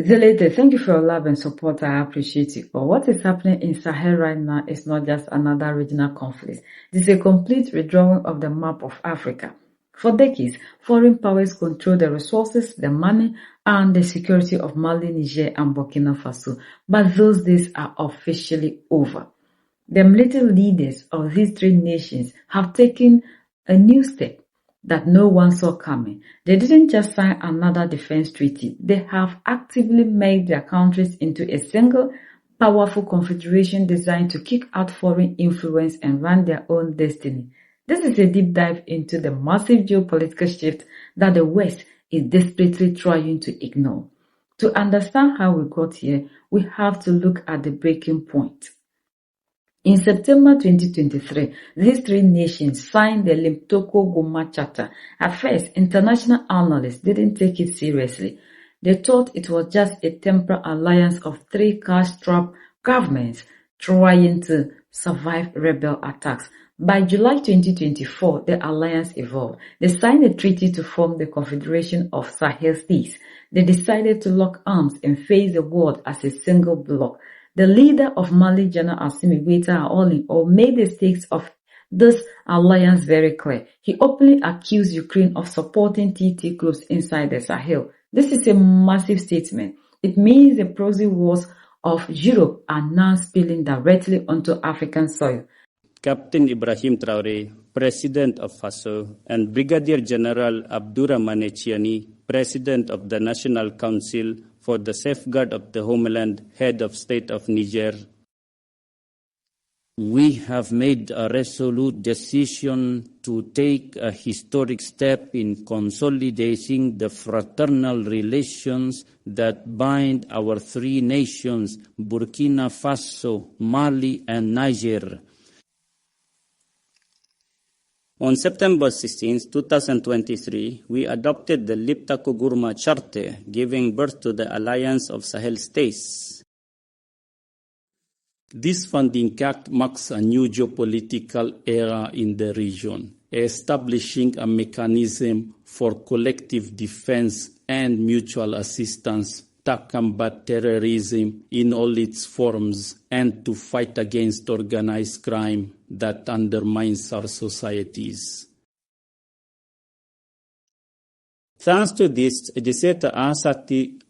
Zelete, thank you for your love and support. I appreciate it. But what is happening in Sahel right now is not just another regional conflict. It is a complete redrawing of the map of Africa. For decades, foreign powers control the resources, the money, and the security of Mali, Niger, and Burkina Faso. But those days are officially over. The military leaders of these three nations have taken a new step that no one saw coming. They didn't just sign another defense treaty. They have actively made their countries into a single, powerful confederation designed to kick out foreign influence and run their own destiny. This is a deep dive into the massive geopolitical shift that the West is desperately trying to ignore. To understand how we got here, we have to look at the breaking point. In September 2023, these three nations signed the Limpopo-Goma Charter. At first, international analysts didn't take it seriously. They thought it was just a temporary alliance of three cash-strapped governments trying to survive rebel attacks. By July 2024, the alliance evolved. They signed a treaty to form the Confederation of Sahel States. They decided to lock arms and face the world as a single bloc. The leader of Mali, General Assimi, Goïta, and all in all, made the stakes of this alliance very clear. He openly accused Ukraine of supporting TT groups inside the Sahel. This is a massive statement. It means the proxy wars of Europe are now spilling directly onto African soil. Captain Ibrahim Traoré, President of FASO, and Brigadier General Abdourahmane Tiani, President of the National Council for the Safeguard of the Homeland, Head of State of Niger. We have made a resolute decision to take a historic step in consolidating the fraternal relations that bind our three nations, Burkina Faso, Mali, and Niger. On September 16, 2023, we adopted the Limpopo-Goma Charter, giving birth to the Alliance of Sahel States. This founding act marks a new geopolitical era in the region, establishing a mechanism for collective defense and mutual assistance to combat terrorism in all its forms and to fight against organized crime that undermines our societies. Thanks to this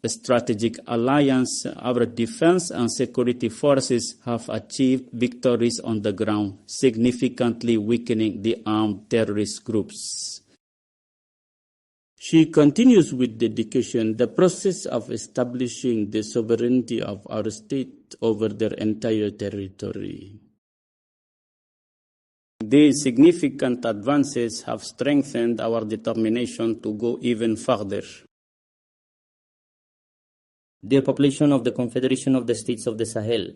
strategic alliance, our defense and security forces have achieved victories on the ground, significantly weakening the armed terrorist groups. She continues with dedication the process of establishing the sovereignty of our state over their entire territory. These significant advances have strengthened our determination to go even further. Dear population of the Confederation of the States of the Sahel,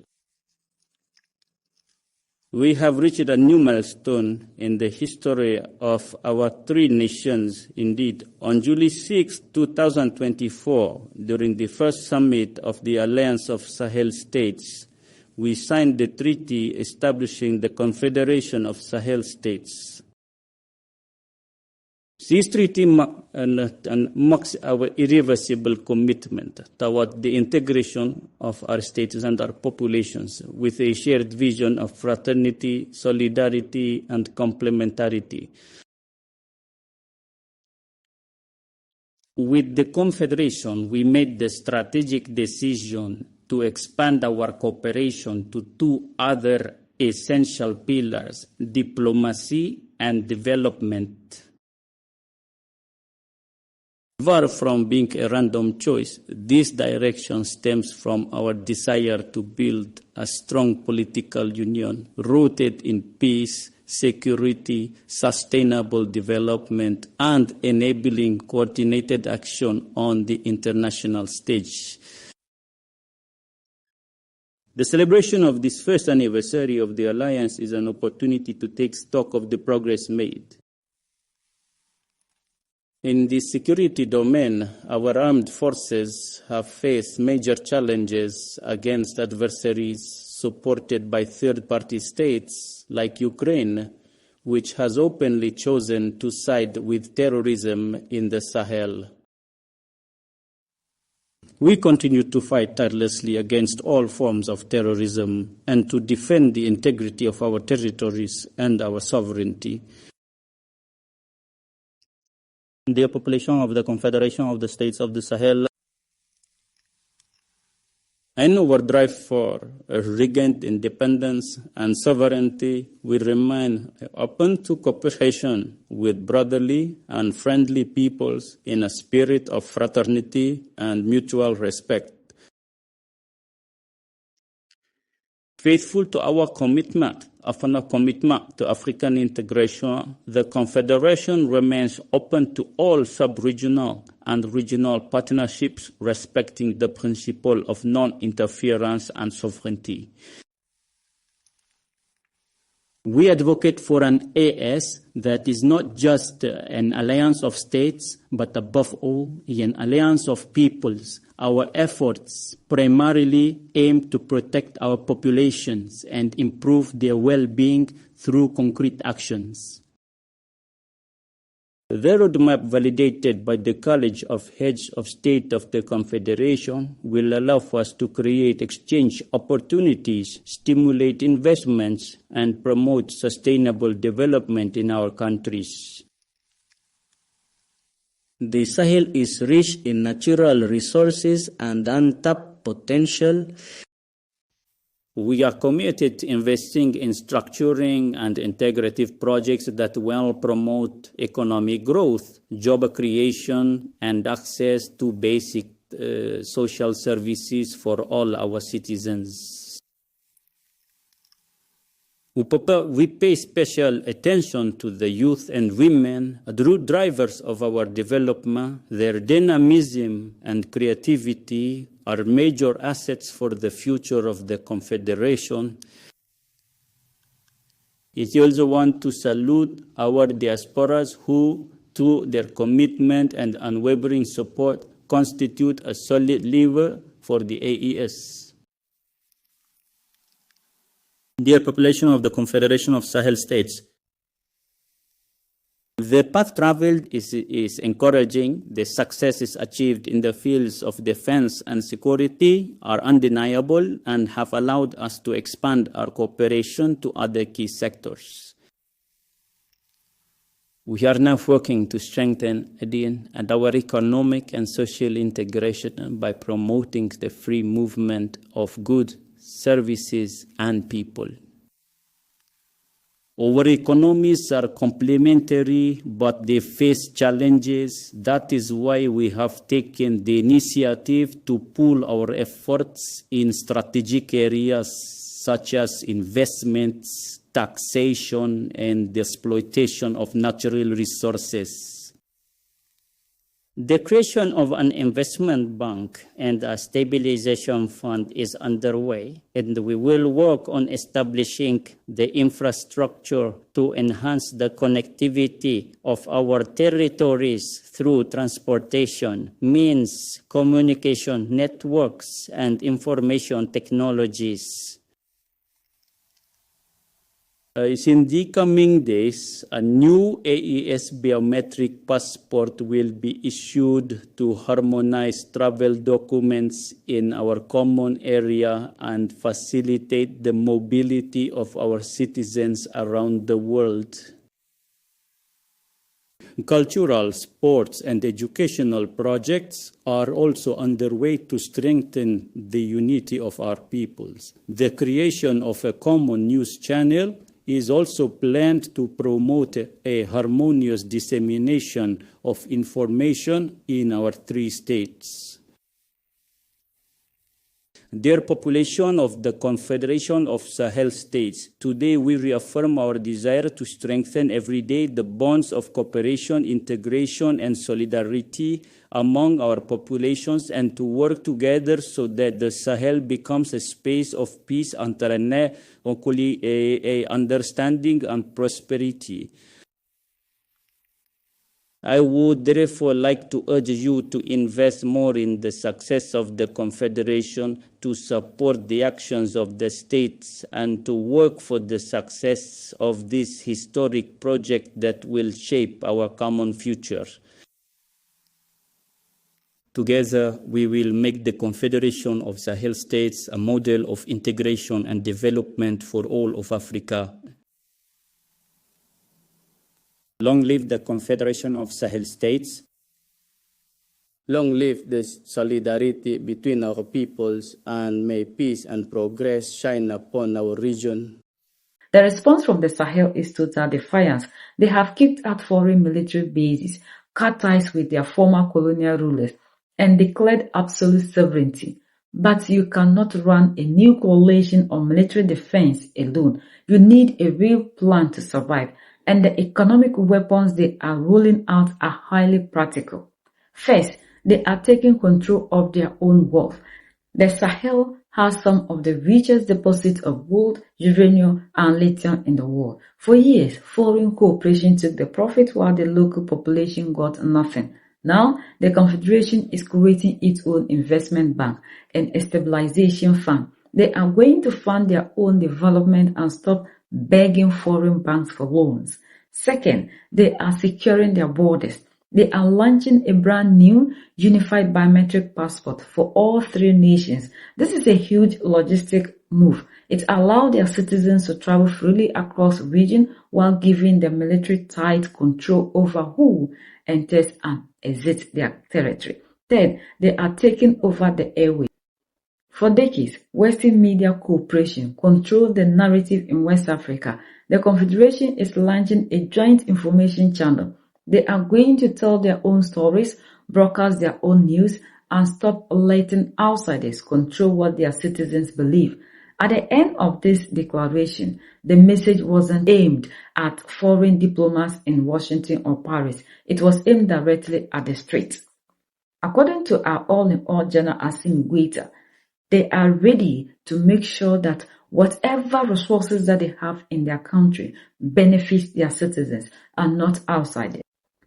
we have reached a new milestone in the history of our three nations. Indeed, on July 6, 2024, during the first summit of the Alliance of Sahel States, we signed the treaty establishing the Confederation of Sahel States. This treaty marks our irreversible commitment toward the integration of our states and our populations with a shared vision of fraternity, solidarity, and complementarity. With the Confederation, we made the strategic decision to expand our cooperation to two other essential pillars, diplomacy and development. Far from being a random choice, this direction stems from our desire to build a strong political union rooted in peace, security, sustainable development, and enabling coordinated action on the international stage. The celebration of this first anniversary of the Alliance is an opportunity to take stock of the progress made. In the security domain, our armed forces have faced major challenges against adversaries supported by third-party states like Ukraine, which has openly chosen to side with terrorism in the Sahel. We continue to fight tirelessly against all forms of terrorism and to defend the integrity of our territories and our sovereignty. Dear population of the Confederation of the States of the Sahel, in our drive for regained independence and sovereignty, we remain open to cooperation with brotherly and friendly peoples in a spirit of fraternity and mutual respect. Faithful to our commitment to African integration, the Confederation remains open to all sub-regional and regional partnerships respecting the principle of non-interference and sovereignty. We advocate for an AS that is not just an alliance of states, but above all, an alliance of peoples. Our efforts primarily aim to protect our populations and improve their well-being through concrete actions. The roadmap validated by the College of Heads of State of the Confederation will allow us to create exchange opportunities, stimulate investments, and promote sustainable development in our countries. The Sahel is rich in natural resources and untapped potential. We are committed to investing in structuring and integrative projects that will promote economic growth, job creation, and access to basic social services for all our citizens. We pay special attention to the youth and women, true drivers of our development. Their dynamism and creativity are major assets for the future of the Confederation. I also want to salute our diasporas who, through their commitment and unwavering support, constitute a solid lever for the AES. dear population of the Confederation of Sahel States, the path traveled is encouraging. The successes achieved in the fields of defense and security are undeniable and have allowed us to expand our cooperation to other key sectors. We are now working to strengthen our economic and social integration by promoting the free movement of goods, services, and people. Our economies are complementary, but they face challenges. That is why we have taken the initiative to pool our efforts in strategic areas such as investments, taxation, and the exploitation of natural resources. the creation of an investment bank and a stabilization fund is underway, and we will work on establishing the infrastructure to enhance the connectivity of our territories through transportation, means, communication networks, and information technologies. In the coming days, a new AES biometric passport will be issued to harmonize travel documents in our common area and facilitate the mobility of our citizens around the world. Cultural, sports, and educational projects are also underway to strengthen the unity of our peoples. The creation of a common news channel is also planned to promote a harmonious dissemination of information in our 3 states. Dear population of the Confederation of Sahel States, today we reaffirm our desire to strengthen every day the bonds of cooperation, integration, and solidarity among our populations and to work together so that the Sahel becomes a space of peace, understanding, and prosperity. I would therefore like to urge you to invest more in the success of the Confederation, to support the actions of the states, and to work for the success of this historic project that will shape our common future. Together, we will make the Confederation of Sahel States a model of integration and development for all of Africa. Long live the Confederation of Sahel States. Long live the solidarity between our peoples, and may peace and progress shine upon our region. The response from the Sahel is total defiance. They have kicked out foreign military bases, cut ties with their former colonial rulers, and declared absolute sovereignty. But you cannot run a new coalition on military defense alone. You need a real plan to survive, and the economic weapons they are rolling out are highly practical. First, they are taking control of their own wealth. The Sahel has some of the richest deposits of gold, uranium, and lithium in the world. For years, foreign cooperation took the profit while the local population got nothing. Now, the Confederation is creating its own investment bank and a stabilization fund. They are going to fund their own development and stop begging foreign banks for loans. Second, they are securing their borders. They are launching a brand new unified biometric passport for all three nations. This is a huge logistic move. It allows their citizens to travel freely across the region while giving the military tight control over who enters and exits their territory. Third, they are taking over the airways. For decades, Western media cooperation controlled the narrative in West Africa. The Confederation is launching a joint information channel. They are going to tell their own stories, broadcast their own news, and stop letting outsiders control what their citizens believe. At the end of this declaration, the message wasn't aimed at foreign diplomats in Washington or Paris. It was aimed directly at the streets. According to our all-in-all General Assimi Goïta, they are ready to make sure that whatever resources that they have in their country benefits their citizens and not outsiders.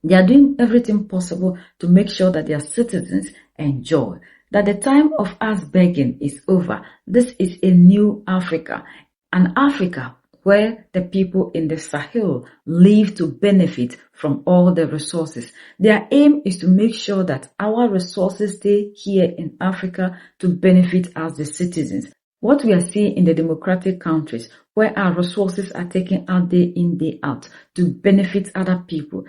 They are doing everything possible to make sure that their citizens enjoy, that the time of us begging is over. This is a new Africa, an Africa where the people in the Sahel live to benefit from all the resources. Their aim is to make sure that our resources stay here in Africa to benefit us, the citizens. What we are seeing in the democratic countries, where our resources are taken out day in, day out to benefit other people.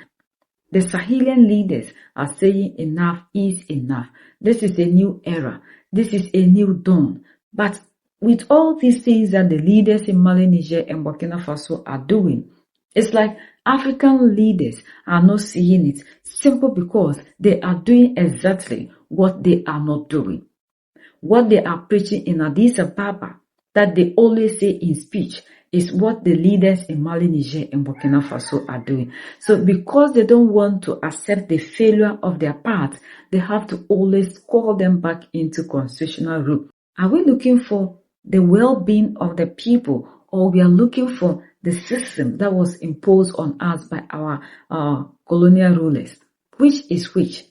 The Sahelian leaders are saying enough is enough. This is a new era. This is a new dawn. But with all these things that the leaders in Mali, Niger, and Burkina Faso are doing, it's like African leaders are not seeing it simply because they are doing exactly what they are not doing. What they are preaching in Addis Ababa, that they always say in speech, is what the leaders in Mali, Niger, and Burkina Faso are doing. So because they don't want to accept the failure of their part, they have to always call them back into constitutional rule. Are we looking for the well-being of the people, or we are looking for the system that was imposed on us by our colonial rulers? Which is which?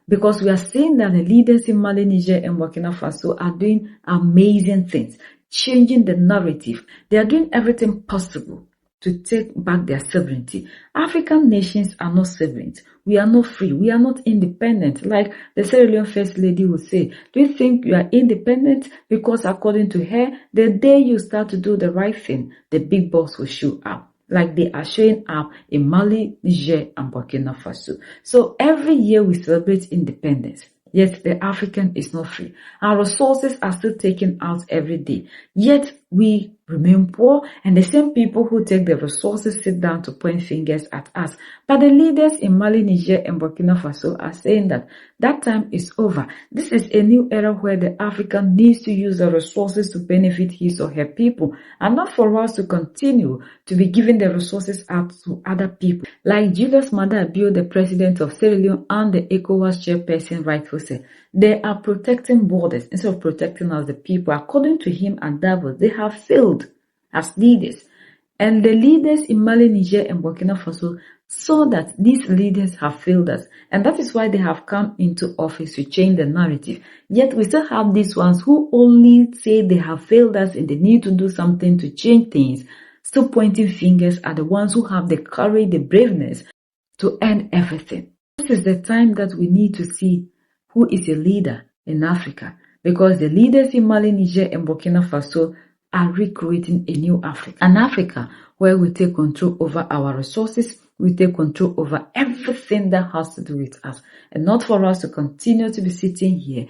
Because we are seeing that the leaders in Mali, Niger, and Burkina Faso are doing amazing things, changing the narrative. They are doing everything possible to take back their sovereignty. African nations are not sovereign. We are not free. We are not independent. Like the Sierra Leone First Lady would say, do you think you are independent? Because according to her, the day you start to do the right thing, the big boss will show up. Like they are showing up in Mali, Niger, and Burkina Faso. So every year we celebrate independence. Yet the African is not free. Our resources are still taken out every day. Yet we remain poor, and the same people who take the resources sit down to point fingers at us. But the leaders in Mali, Niger, and Burkina Faso are saying that that time is over. This is a new era where the African needs to use the resources to benefit his or her people, and not for us to continue to be giving the resources out to other people. Like Julius Maada Bio, the president of Sierra Leone and the ECOWAS chairperson, rightfully said, they are protecting borders instead of protecting us, the people. According to him and Davos, they have failed as leaders. And the leaders in Mali, Niger, and Burkina Faso saw that these leaders have failed us. And that is why they have come into office to change the narrative. Yet we still have these ones who only say they have failed us and they need to do something to change things, still pointing fingers at the ones who have the courage, the braveness to end everything. This is the time that we need to see who is a leader in Africa, because the leaders in Mali, Niger, and Burkina Faso are recreating a new Africa. An Africa where we take control over our resources, we take control over everything that has to do with us, and not for us to continue to be sitting here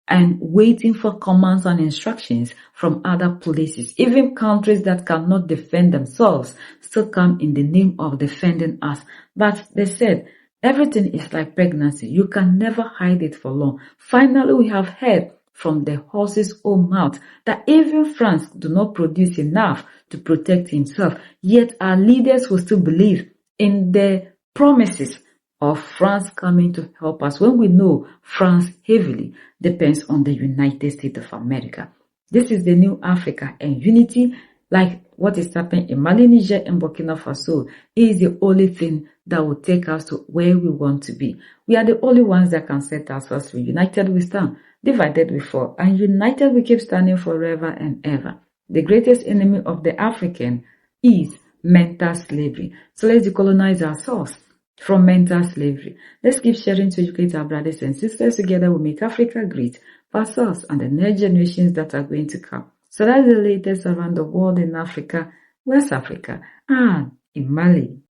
and waiting for commands and instructions from other places. Even countries that cannot defend themselves still come in the name of defending us. But they said, everything is like pregnancy. You can never hide it for long. Finally, we have heard from the horse's own mouth that even France do not produce enough to protect himself. Yet our leaders will still believe in the promises of France coming to help us, when we know France heavily depends on the United States of America. This is the new Africa, and unity, like what is happening in Mali, Niger, and Burkina Faso, is the only thing that will take us to where we want to be. We are the only ones that can set ourselves free. United we stand, divided we fall, and united we keep standing forever and ever. The greatest enemy of the African is mental slavery. So let's decolonize ourselves from mental slavery. Let's keep sharing to educate our brothers and sisters. Together we make Africa great for ourselves and the next generations that are going to come. So that's the latest around the world in Africa, West Africa, and in Mali.